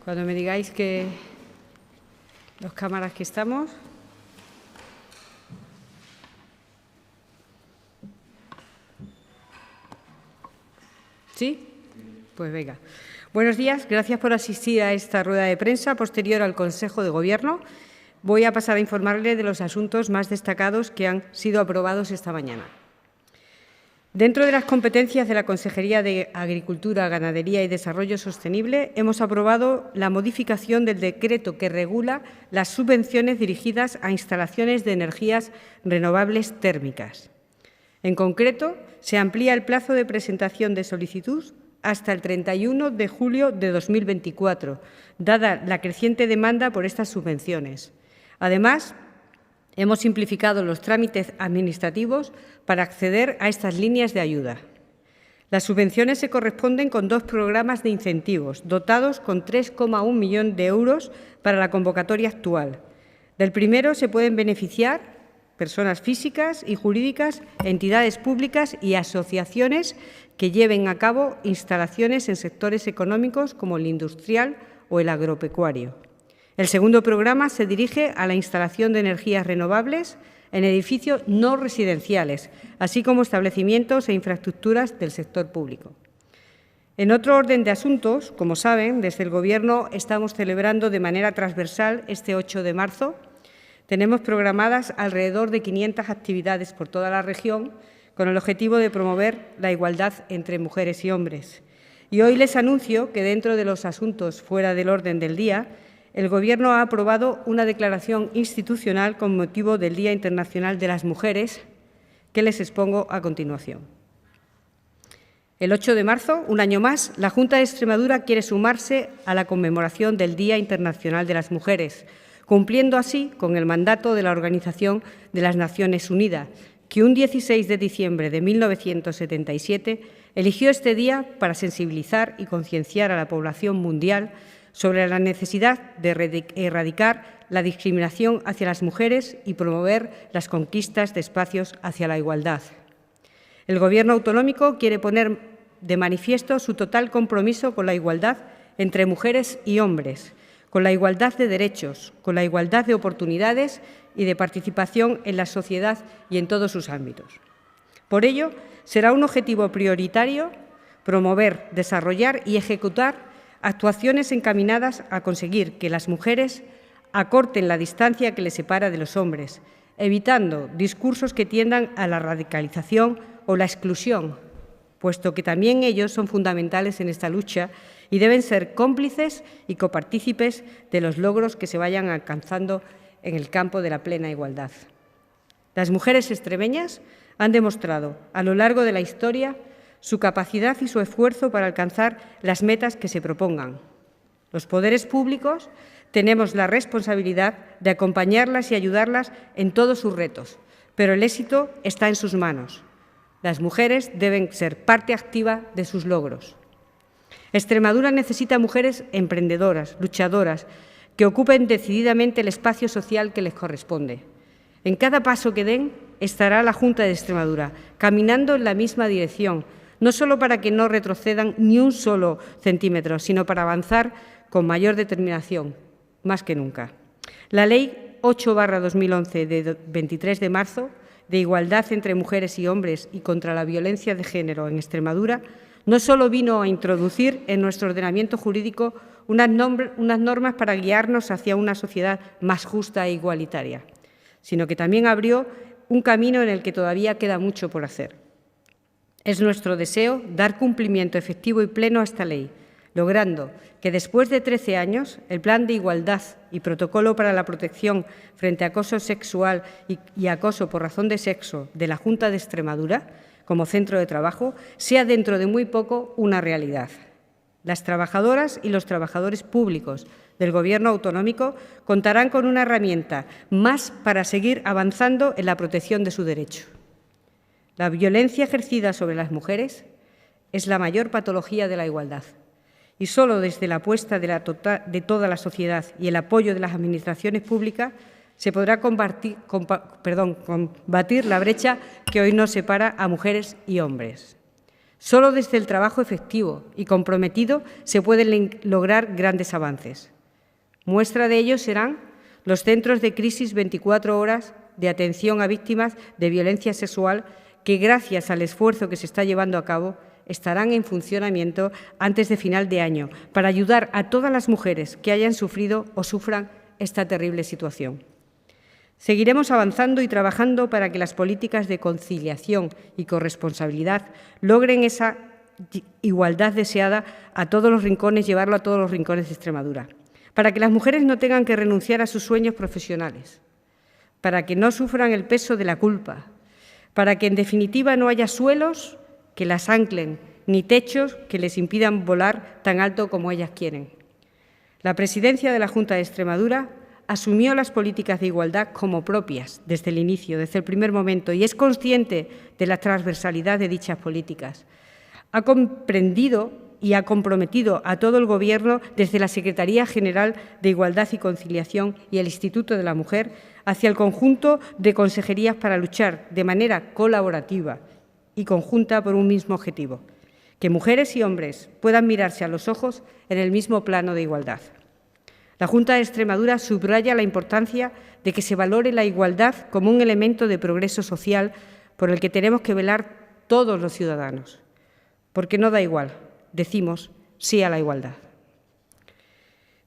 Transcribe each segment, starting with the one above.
Cuando me digáis que las cámaras que estamos. ¿Sí? Pues venga. Buenos días, gracias por asistir a esta rueda de prensa posterior al Consejo de Gobierno. Voy a pasar a informarle de los asuntos más destacados que han sido aprobados esta mañana. Dentro de las competencias de la Consejería de Agricultura, Ganadería y Desarrollo Sostenible, hemos aprobado la modificación del decreto que regula las subvenciones dirigidas a instalaciones de energías renovables térmicas. En concreto, se amplía el plazo de presentación de solicitud hasta el 31 de julio de 2024, dada la creciente demanda por estas subvenciones. Además, hemos simplificado los trámites administrativos para acceder a estas líneas de ayuda. Las subvenciones se corresponden con 2 programas de incentivos, dotados con 3,1 millones de euros para la convocatoria actual. Del primero se pueden beneficiar personas físicas y jurídicas, entidades públicas y asociaciones que lleven a cabo instalaciones en sectores económicos como el industrial o el agropecuario. El segundo programa se dirige a la instalación de energías renovables en edificios no residenciales, así como establecimientos e infraestructuras del sector público. En otro orden de asuntos, como saben, desde el Gobierno estamos celebrando de manera transversal este 8 de marzo. Tenemos programadas alrededor de 500 actividades por toda la región con el objetivo de promover la igualdad entre mujeres y hombres. Y hoy les anuncio que dentro de los asuntos fuera del orden del día, el Gobierno ha aprobado una declaración institucional con motivo del Día Internacional de las Mujeres, que les expongo a continuación. El 8 de marzo, un año más, la Junta de Extremadura quiere sumarse a la conmemoración del Día Internacional de las Mujeres, cumpliendo así con el mandato de la Organización de las Naciones Unidas, que un 16 de diciembre de 1977 eligió este día para sensibilizar y concienciar a la población mundial sobre la necesidad de erradicar la discriminación hacia las mujeres y promover las conquistas de espacios hacia la igualdad. El Gobierno autonómico quiere poner de manifiesto su total compromiso con la igualdad entre mujeres y hombres, con la igualdad de derechos, con la igualdad de oportunidades y de participación en la sociedad y en todos sus ámbitos. Por ello, será un objetivo prioritario promover, desarrollar y ejecutar actuaciones encaminadas a conseguir que las mujeres acorten la distancia que les separa de los hombres, evitando discursos que tiendan a la radicalización o la exclusión, puesto que también ellos son fundamentales en esta lucha y deben ser cómplices y copartícipes de los logros que se vayan alcanzando en el campo de la plena igualdad. Las mujeres extremeñas han demostrado a lo largo de la historia su capacidad y su esfuerzo para alcanzar las metas que se propongan. Los poderes públicos tenemos la responsabilidad de acompañarlas y ayudarlas en todos sus retos, pero el éxito está en sus manos. Las mujeres deben ser parte activa de sus logros. Extremadura necesita mujeres emprendedoras, luchadoras, que ocupen decididamente el espacio social que les corresponde. En cada paso que den estará la Junta de Extremadura, caminando en la misma dirección, no solo para que no retrocedan ni un solo centímetro, sino para avanzar con mayor determinación, más que nunca. La Ley 8/2011 de 23 de marzo de igualdad entre mujeres y hombres y contra la violencia de género en Extremadura no solo vino a introducir en nuestro ordenamiento jurídico unas normas para guiarnos hacia una sociedad más justa e igualitaria, sino que también abrió un camino en el que todavía queda mucho por hacer. Es nuestro deseo dar cumplimiento efectivo y pleno a esta ley, logrando que después de 13 años el Plan de Igualdad y Protocolo para la Protección frente a acoso sexual y acoso por razón de sexo de la Junta de Extremadura, como centro de trabajo, sea dentro de muy poco una realidad. Las trabajadoras y los trabajadores públicos del Gobierno autonómico contarán con una herramienta más para seguir avanzando en la protección de su derecho. La violencia ejercida sobre las mujeres es la mayor patología de la igualdad y solo desde la apuesta de toda la sociedad y el apoyo de las administraciones públicas se podrá combatir la brecha que hoy nos separa a mujeres y hombres. Solo desde el trabajo efectivo y comprometido se pueden lograr grandes avances. Muestra de ello serán los centros de crisis 24 horas de atención a víctimas de violencia sexual que, gracias al esfuerzo que se está llevando a cabo, estarán en funcionamiento antes de final de año para ayudar a todas las mujeres que hayan sufrido o sufran esta terrible situación. Seguiremos avanzando y trabajando para que las políticas de conciliación y corresponsabilidad logren esa igualdad deseada a todos los rincones, llevarlo a todos los rincones de Extremadura, para que las mujeres no tengan que renunciar a sus sueños profesionales, para que no sufran el peso de la culpa, para que, en definitiva, no haya suelos que las anclen ni techos que les impidan volar tan alto como ellas quieren. La presidencia de la Junta de Extremadura asumió las políticas de igualdad como propias desde el inicio, desde el primer momento, y es consciente de la transversalidad de dichas políticas. Ha comprendido y ha comprometido a todo el Gobierno, desde la Secretaría General de Igualdad y Conciliación y el Instituto de la Mujer, hacia el conjunto de consejerías para luchar de manera colaborativa y conjunta por un mismo objetivo: que mujeres y hombres puedan mirarse a los ojos en el mismo plano de igualdad. La Junta de Extremadura subraya la importancia de que se valore la igualdad como un elemento de progreso social por el que tenemos que velar todos los ciudadanos, porque no da igual, decimos sí a la igualdad.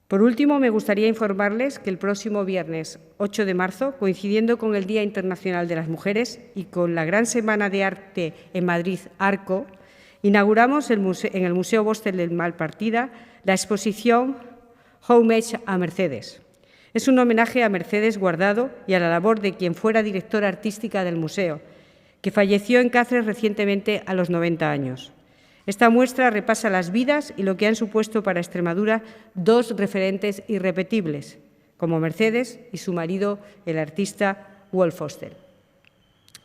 Por último, me gustaría informarles que el próximo viernes 8 de marzo, coincidiendo con el Día Internacional de las Mujeres y con la Gran Semana de Arte en Madrid, Arco, inauguramos en el Museo Bostel de Malpartida la exposición Homage a Mercedes. Es un homenaje a Mercedes Guardado y a la labor de quien fuera directora artística del museo, que falleció en Cáceres recientemente a los 90 años. Esta muestra repasa las vidas y lo que han supuesto para Extremadura dos referentes irrepetibles, como Mercedes y su marido, el artista Wolf Foster.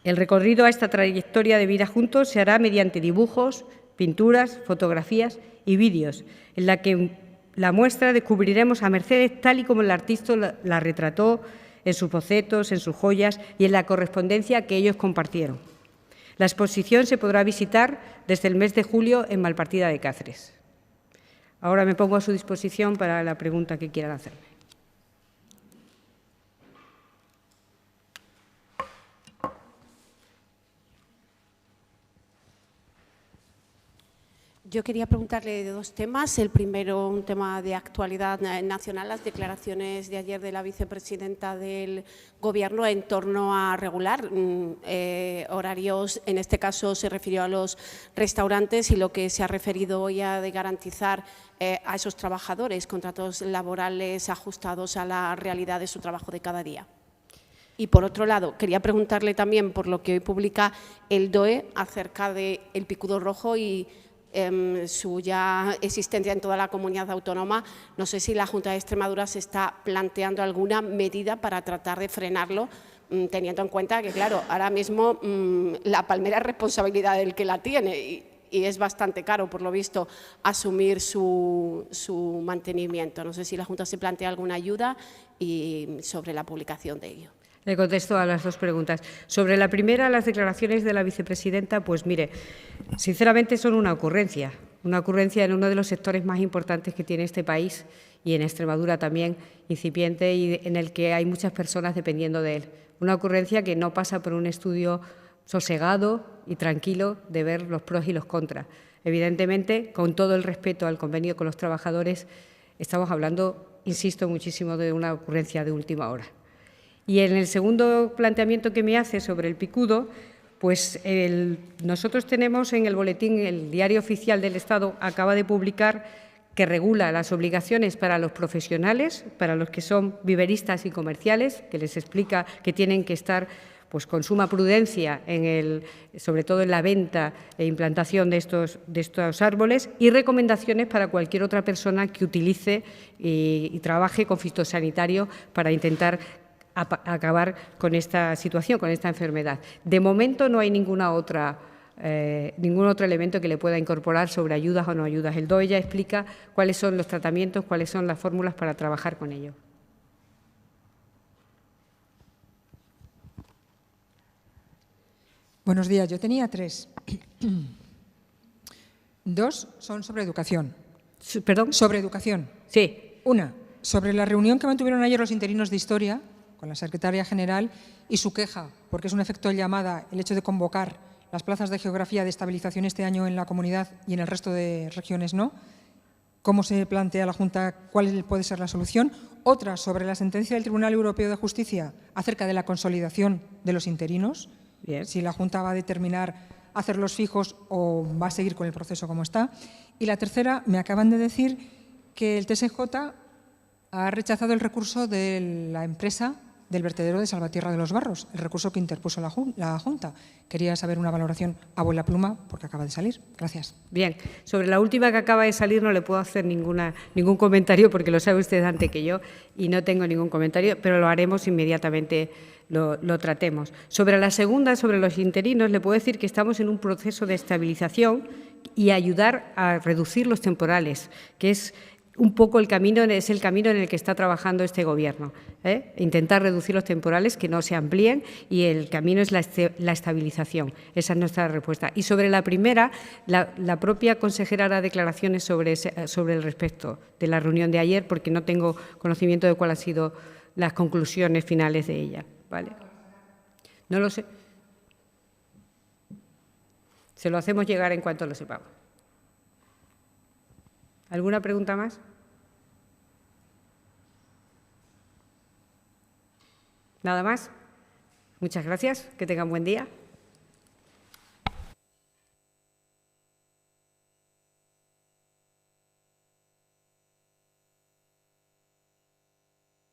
El recorrido a esta trayectoria de vida juntos se hará mediante dibujos, pinturas, fotografías y vídeos, en la que la muestra descubriremos a Mercedes tal y como el artista la retrató en sus bocetos, en sus joyas y en la correspondencia que ellos compartieron. La exposición se podrá visitar desde el mes de julio en Malpartida de Cáceres. Ahora me pongo a su disposición para la pregunta que quieran hacerme. Yo quería preguntarle de dos temas. El primero, un tema de actualidad nacional, las declaraciones de ayer de la vicepresidenta del Gobierno en torno a regular horarios. En este caso se refirió a los restaurantes y lo que se ha referido hoy a de garantizar a esos trabajadores contratos laborales ajustados a la realidad de su trabajo de cada día. Y, por otro lado, quería preguntarle también por lo que hoy publica el DOE acerca del picudo rojo y su ya existencia en toda la comunidad autónoma. No sé si la Junta de Extremadura se está planteando alguna medida para tratar de frenarlo, teniendo en cuenta que, claro, ahora mismo la palmera es responsabilidad del que la tiene y es bastante caro, por lo visto, asumir su mantenimiento. No sé si la Junta se plantea alguna ayuda y sobre la publicación de ello. Le contesto a las dos preguntas. Sobre la primera, las declaraciones de la vicepresidenta, pues mire, sinceramente son una ocurrencia en uno de los sectores más importantes que tiene este país y en Extremadura también, incipiente, y en el que hay muchas personas dependiendo de él. Una ocurrencia que no pasa por un estudio sosegado y tranquilo de ver los pros y los contras. Evidentemente, con todo el respeto al convenio con los trabajadores, estamos hablando, insisto muchísimo, de una ocurrencia de última hora. Y en el segundo planteamiento que me hace sobre el picudo, pues nosotros tenemos en el boletín, el Diario Oficial del Estado acaba de publicar que regula las obligaciones para los profesionales, para los que son viveristas y comerciales, que les explica que tienen que estar pues con suma prudencia, sobre todo en la venta e implantación de estos árboles, y recomendaciones para cualquier otra persona que utilice y trabaje con fitosanitario para intentar acabar con esta situación, con esta enfermedad. De momento no hay ningún otro elemento que le pueda incorporar sobre ayudas o no ayudas. El DOE ya explica cuáles son los tratamientos, cuáles son las fórmulas para trabajar con ello. Buenos días. Yo tenía 3. 2 son sobre educación. ¿Perdón? Sobre educación. Sí. Una, sobre la reunión que mantuvieron ayer los interinos de Historia con la secretaria general y su queja, porque es un efecto llamada el hecho de convocar las plazas de geografía de estabilización este año en la comunidad y en el resto de regiones no. ¿Cómo se plantea la Junta? ¿Cuál puede ser la solución? Otra, sobre la sentencia del Tribunal Europeo de Justicia acerca de la consolidación de los interinos. Bien. Si la Junta va a determinar hacerlos fijos o va a seguir con el proceso como está. Y la tercera, me acaban de decir que el TSJ ha rechazado el recurso de la empresa del vertedero de Salvatierra de los Barros, el recurso que interpuso la Junta. Quería saber una valoración a vuela pluma porque acaba de salir. Gracias. Bien. Sobre la última que acaba de salir no le puedo hacer ningún comentario porque lo sabe usted antes que yo y no tengo ningún comentario, pero lo haremos inmediatamente, lo tratemos. Sobre la segunda, sobre los interinos, le puedo decir que estamos en un proceso de estabilización y ayudar a reducir los temporales, que es un poco el camino en el que está trabajando este Gobierno. Intentar reducir los temporales, que no se amplíen, y el camino es la estabilización. Esa es nuestra respuesta. Y sobre la primera, la propia consejera hará declaraciones sobre el respecto de la reunión de ayer, porque no tengo conocimiento de cuáles han sido las conclusiones finales de ella. ¿Vale? No lo sé. Se lo hacemos llegar en cuanto lo sepamos. ¿Alguna pregunta más? ¿Nada más? Muchas gracias. Que tengan buen día.